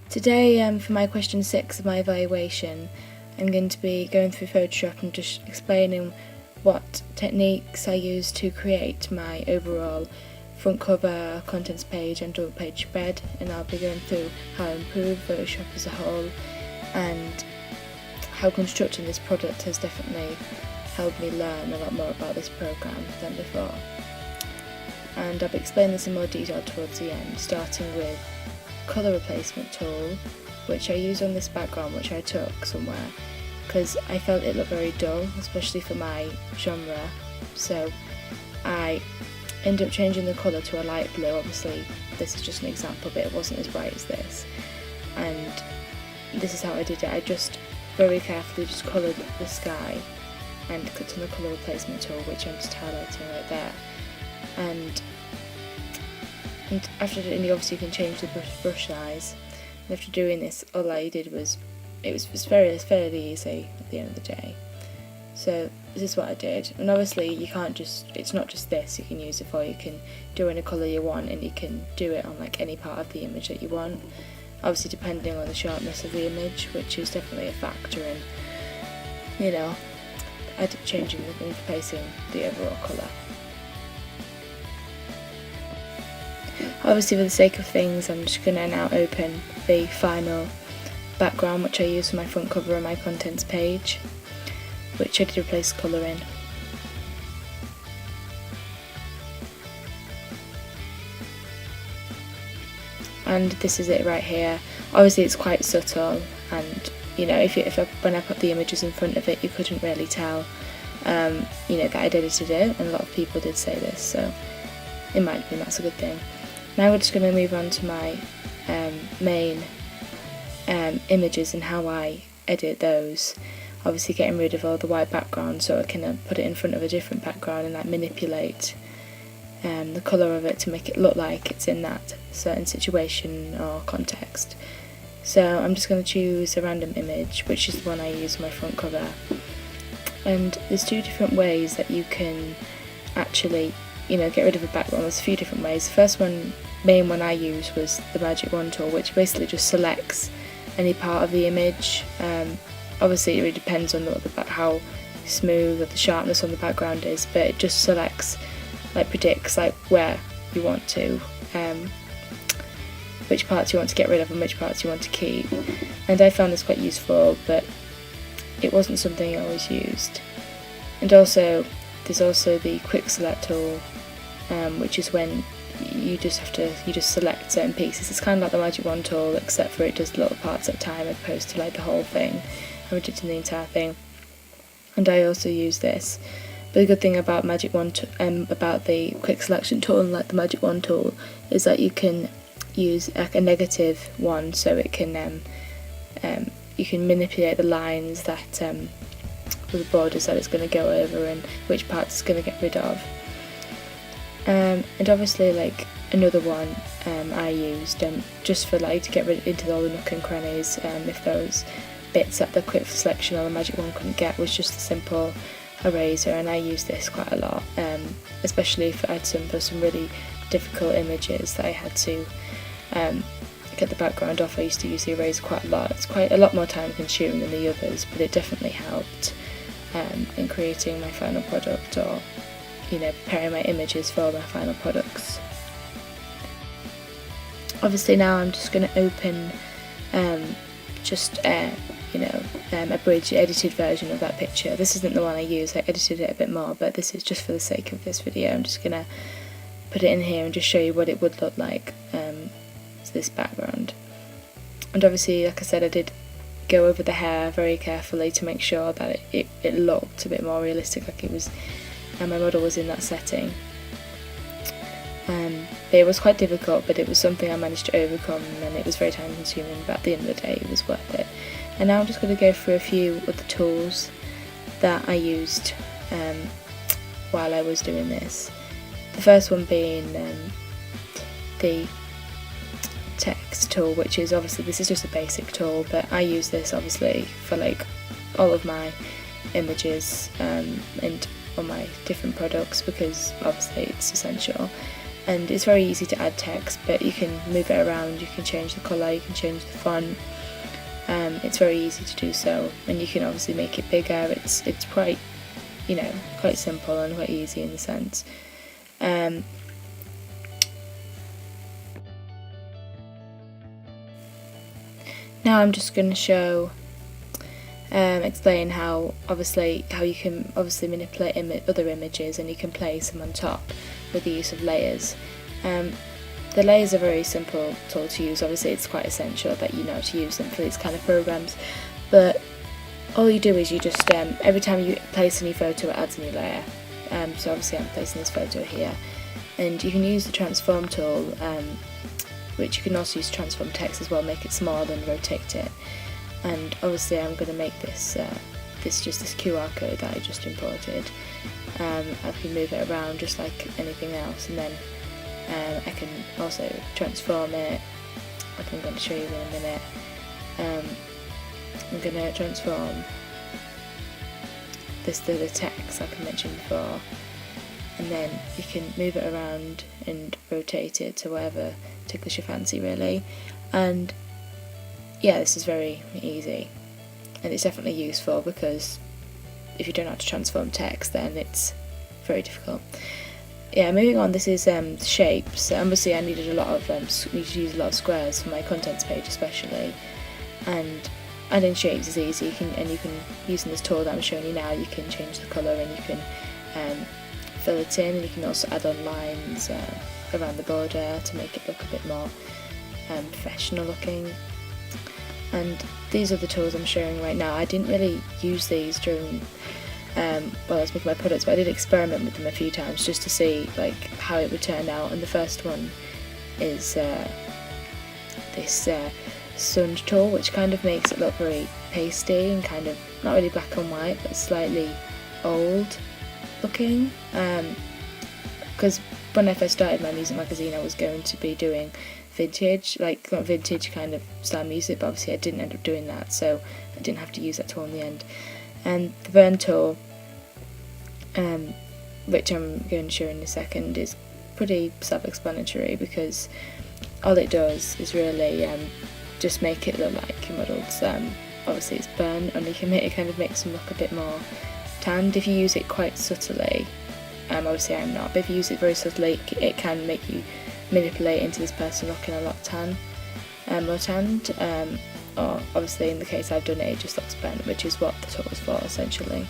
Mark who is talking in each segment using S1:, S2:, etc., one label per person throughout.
S1: Today, for my question 6 of my evaluation, I'm going to be going through Photoshop and just explaining what techniques I use to create my overall front cover, contents page and double page spread, and I'll be going through how I improve Photoshop as a whole and how constructing this product has definitely helped me learn a lot more about this program than before. And I'll be explaining this in more detail towards the end, starting with colour replacement tool, which I use on this background, which I took somewhere because I felt it looked very dull, especially for my genre, so I ended up changing the colour to a light blue. Obviously this is just an example, but it wasn't as bright as this, and this is how I did it. I just very carefully just coloured the sky and clicked on the colour replacement tool, which I'm just highlighting right there, and after doing it, obviously you can change the brush size, and after doing this all I did was, it was fairly easy at the end of the day. So this is what I did, and obviously you can't just, it's not just this you can use it for, you can do any colour you want and you can do it on like any part of the image that you want, obviously depending on the sharpness of the image, which is definitely a factor in, you know, changing and replacing the overall colour. Obviously for the sake of things I'm just going to now open the final background which I use for my front cover and my contents page, which I did replace colour in. And this is it right here. Obviously it's quite subtle, and you know, when I put the images in front of it you couldn't really tell you know, that I'd edited it, and a lot of people did say this, so in my opinion that's a good thing. Now we're just going to move on to my main images and how I edit those. Obviously getting rid of all the white background so I can put it in front of a different background and like manipulate the colour of it to make it look like it's in that certain situation or context. So I'm just going to choose a random image, which is the one I use on my front cover, and there's two different ways that you can actually, you know, get rid of a background. There's a few different ways. The first one, main one I used, was the magic wand tool, which basically just selects any part of the image. Obviously it really depends on how smooth or the sharpness on the background is, but it just selects, like predicts like where you want to, which parts you want to get rid of and which parts you want to keep. And I found this quite useful, but it wasn't something I always used. And also there's also the quick select tool, which is when you just select certain pieces. It's kind of like the magic wand tool, except for it does little parts at a time as opposed to like the whole thing. I'm editing the entire thing, and I also use this. But the good thing about magic wand, about the quick selection tool, and like the magic wand tool, is that you can use like a negative one, so it can you can manipulate the lines that with the borders that it's going to go over and which parts it's going to get rid of. And obviously like another one I used just for like to get rid into all the nook and crannies, if those bits that the quick selection or the magic wand couldn't get, was just a simple eraser, and I use this quite a lot, especially if I had some really difficult images that I had to get the background off. I used to use the eraser quite a lot. It's quite a lot more time consuming than the others, but it definitely helped in creating my final product, or you know, preparing my images for my final products. Obviously now I'm just going to open you know, a bridge edited version of that picture. This isn't the one I use, I edited it a bit more, but this is just for the sake of this video. I'm just going to put it in here and just show you what it would look like as this background. And obviously, like I said, I did go over the hair very carefully to make sure that it looked a bit more realistic, like it was, and my model was in that setting. It was quite difficult, but it was something I managed to overcome, and it was very time consuming, but at the end of the day it was worth it. And now I'm just going to go through a few of the tools that I used while I was doing this. The first one being the text tool, which is obviously, this is just a basic tool, but I use this obviously for like all of my images and on my different products, because obviously it's essential. and it's very easy to add text, but you can move it around, you can change the colour, you can change the font. It's very easy to do so, and you can obviously make it bigger. It's quite, quite simple and quite easy in the sense. Now I'm just going to show, explain how you can manipulate other images, and you can place them on top with the use of layers. The layers are a very simple tool to use. Obviously it's quite essential that you know how to use them for these kind of programs, but all you do is you just, every time you place a new photo, it adds a new layer. So obviously I'm placing this photo here, and you can use the transform tool, which you can also use to transform text as well, make it smaller and rotate it. And obviously I'm going to make this this QR code that I just imported. I can move it around just like anything else, and then I can also transform it, like I'm going to show you in a minute. I'm going to transform this to the text like I mentioned before, and then you can move it around and rotate it to whatever tickles your fancy really. And yeah, this is very easy, and it's definitely useful, because if you don't know how to transform text, then it's very difficult. Yeah, moving on, this is shapes. Obviously I needed to use a lot of squares for my contents page especially, and adding shapes is easy. You can using this tool that I'm showing you now, you can change the colour, and you can fill it in, and you can also add on lines around the border to make it look a bit more professional looking. And these are the tools I'm showing right now. I didn't really use these during while I was making my products, but I did experiment with them a few times just to see like how it would turn out. And the first one is this sun tool, which kind of makes it look very pasty and kind of not really black and white, but slightly old looking. Because when I first started my music magazine, I was going to be doing vintage, like not vintage kind of style music, but obviously I didn't end up doing that, so I didn't have to use that tool in the end. And the burn tool, which I'm going to show in a second, is pretty self-explanatory, because all it does is really just make it look like your models. Obviously it's burn, and you can make it kind of makes them look a bit more tanned if you use it quite subtly. Obviously I'm not, but if you use it very subtly, it can make you manipulate into this person looking a lot more tanned. Or obviously in the case I've done it just looks burnt, which is what the tool is for essentially.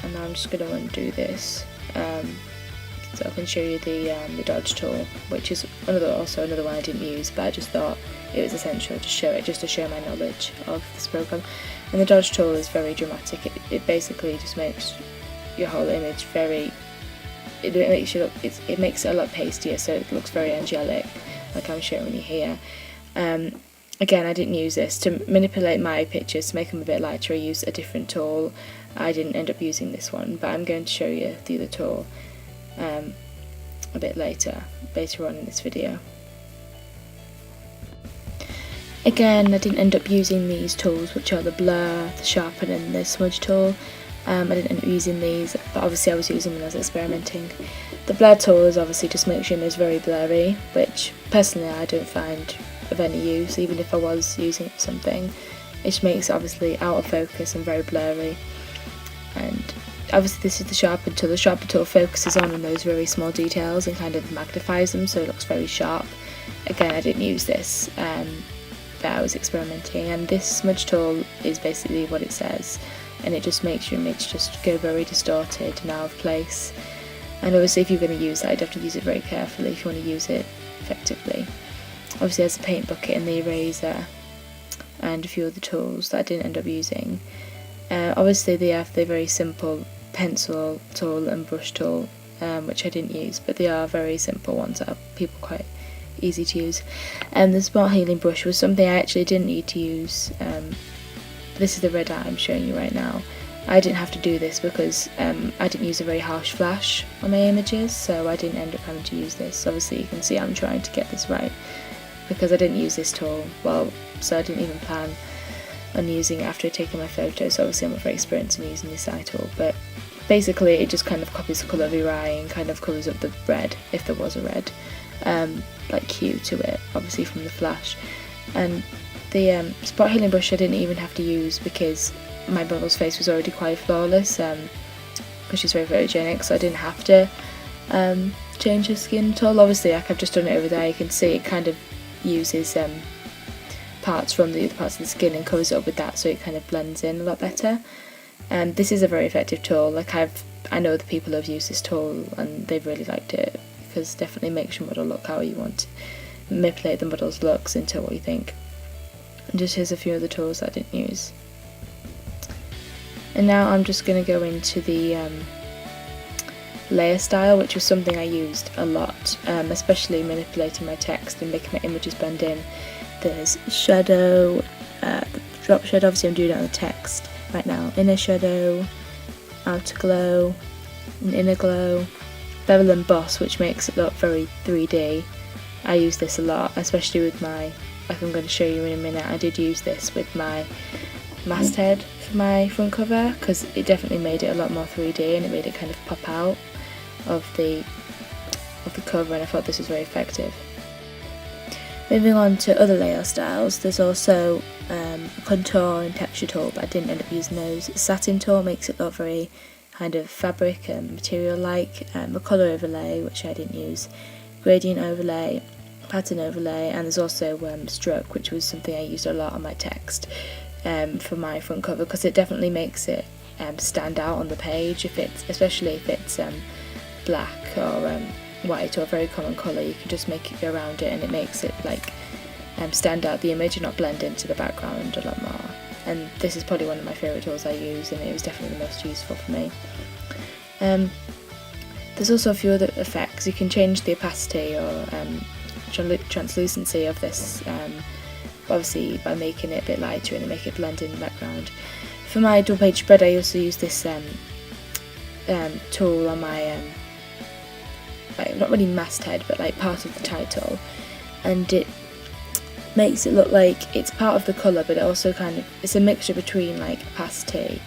S1: And now I'm just going to undo this, so I can show you the dodge tool, which is also another one I didn't use, but I just thought it was essential to show it, just to show my knowledge of this program. And the dodge tool is very dramatic. It basically just makes your whole image it makes it a lot pastier, so it looks very angelic, like I'm showing you here. Again, I didn't use this to manipulate my pictures to make them a bit lighter. I used a different tool. I didn't end up using this one, but I'm going to show you the other tool a bit later on in this video. Again, I didn't end up using these tools, which are the blur, the sharpen and the smudge tool. I didn't end up using these, but obviously I was using them when I was experimenting. The blur tool is obviously just makes your image very blurry, which personally I don't find of any use, even if I was using it for something. It just makes it obviously out of focus and very blurry. And obviously this is the sharpen tool. The sharpen tool focuses on those very small details and kind of magnifies them, so it looks very sharp. Again, I didn't use this, but I was experimenting. And this smudge tool is basically what it says, and it just makes your image just go very distorted and out of place. And obviously if you're going to use that, you'd have to use it very carefully if you want to use it effectively. Obviously there's the paint bucket and the eraser and a few other tools that I didn't end up using. Obviously they have the very simple pencil tool and brush tool, which I didn't use, but they are very simple ones that are people quite easy to use. And the smart healing brush was something I actually didn't need to use. This is the red eye I'm showing you right now. I didn't have to do this because I didn't use a very harsh flash on my images, so I didn't end up having to use this. Obviously you can see I'm trying to get this right because I didn't use this tool, so I didn't even plan on using it after taking my photos. So obviously I'm not very experienced in using this eye tool, but basically it just kind of copies the colour of your eye and kind of colours up the red, if there was a red like hue to it, obviously from the flash. And the spot healing brush I didn't even have to use because my model's face was already quite flawless, because she's very photogenic, so I didn't have to change her skin at all. Obviously, like I've just done it over there, you can see it kind of uses parts from the other parts of the skin and covers it up with that, so it kind of blends in a lot better. And this is a very effective tool. Like I know the people who have used this tool and they've really liked it, because it definitely makes your model look how you want to manipulate the model's looks into what you think. And just here's a few other tools that I didn't use. And now I'm just going to go into the layer style, which was something I used a lot, especially manipulating my text and making my images blend in. There's shadow, the drop shadow, obviously I'm doing it on the text right now, inner shadow, outer glow, and inner glow, bevel and emboss, which makes it look very 3D. I use this a lot, especially with my, like I'm going to show you in a minute, I did use this with my masthead for my front cover, because it definitely made it a lot more 3D and it made it kind of pop out of the cover, and I thought this was very effective. Moving on to other layer styles, there's also a contour and texture tool, but I didn't end up using those. Satin tool makes it look very kind of fabric and material like. A colour overlay, which I didn't use, gradient overlay, pattern overlay, and there's also stroke, which was something I used a lot on my text for my front cover, because it definitely makes it stand out on the page, especially if it's black or white or a very common colour. You can just make it go around it and it makes it like stand out the image and not blend into the background a lot more. And this is probably one of my favourite tools I use, and it was definitely the most useful for me. There's also a few other effects. You can change the opacity or translucency of this, obviously by making it a bit lighter and make it blend in the background. For my double page spread, I also use this tool on my like not really masthead, but like part of the title, and it makes it look like it's part of the colour, but it also kind of, it's a mixture between like opacity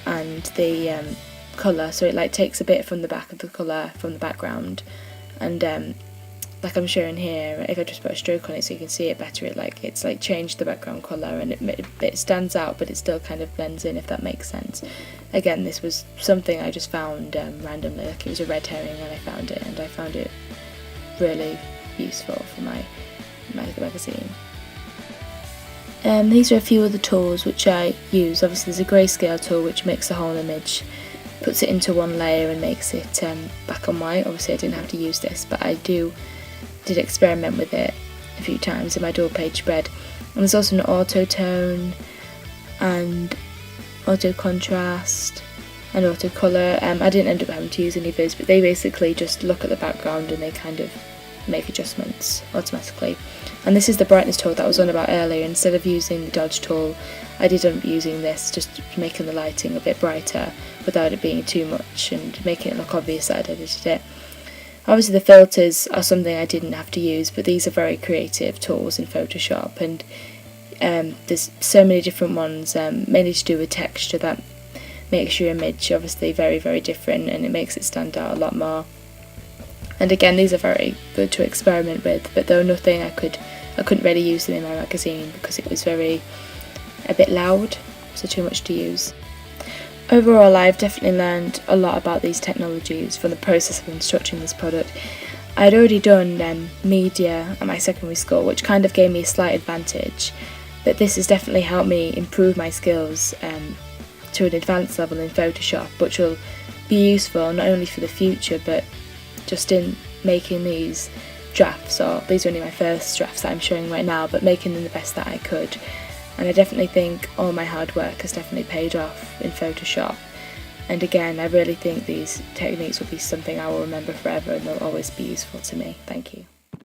S1: and the colour, so it like takes a bit from the back of the colour from the background, and like I'm showing here, if I just put a stroke on it so you can see it better, it's like changed the background colour, and it stands out, but it still kind of blends in, if that makes sense. Again, this was something I just found randomly, like it was a red herring and I found it, and I found it really useful for my magazine. These are a few other tools which I use. Obviously there's a grayscale tool which makes the whole image, puts it into one layer and makes it black and white. Obviously I didn't have to use this, but I did experiment with it a few times in my dual page spread. And there's also an auto tone and auto contrast and auto colour. I didn't end up having to use any of those, but they basically just look at the background and they kind of make adjustments automatically. And this is the brightness tool that I was on about earlier. Instead of using the dodge tool, I did end up using this, just making the lighting a bit brighter without it being too much and making it look obvious that I'd edited it. Obviously the filters are something I didn't have to use, but these are very creative tools in Photoshop, and there's so many different ones, mainly to do with texture, that makes your image obviously very, very different, and it makes it stand out a lot more. And again, these are very good to experiment with, but they were nothing I couldn't really use them in my magazine because it was a bit loud, so too much to use. Overall, I've definitely learned a lot about these technologies from the process of constructing this product. I'd already done media at my secondary school, which kind of gave me a slight advantage, but this has definitely helped me improve my skills to an advanced level in Photoshop, which will be useful not only for the future, but just in making these drafts, or these are only my first drafts that I'm showing right now, but making them the best that I could. And I definitely think all my hard work has definitely paid off in Photoshop. And again, I really think these techniques will be something I will remember forever, and they'll always be useful to me. Thank you.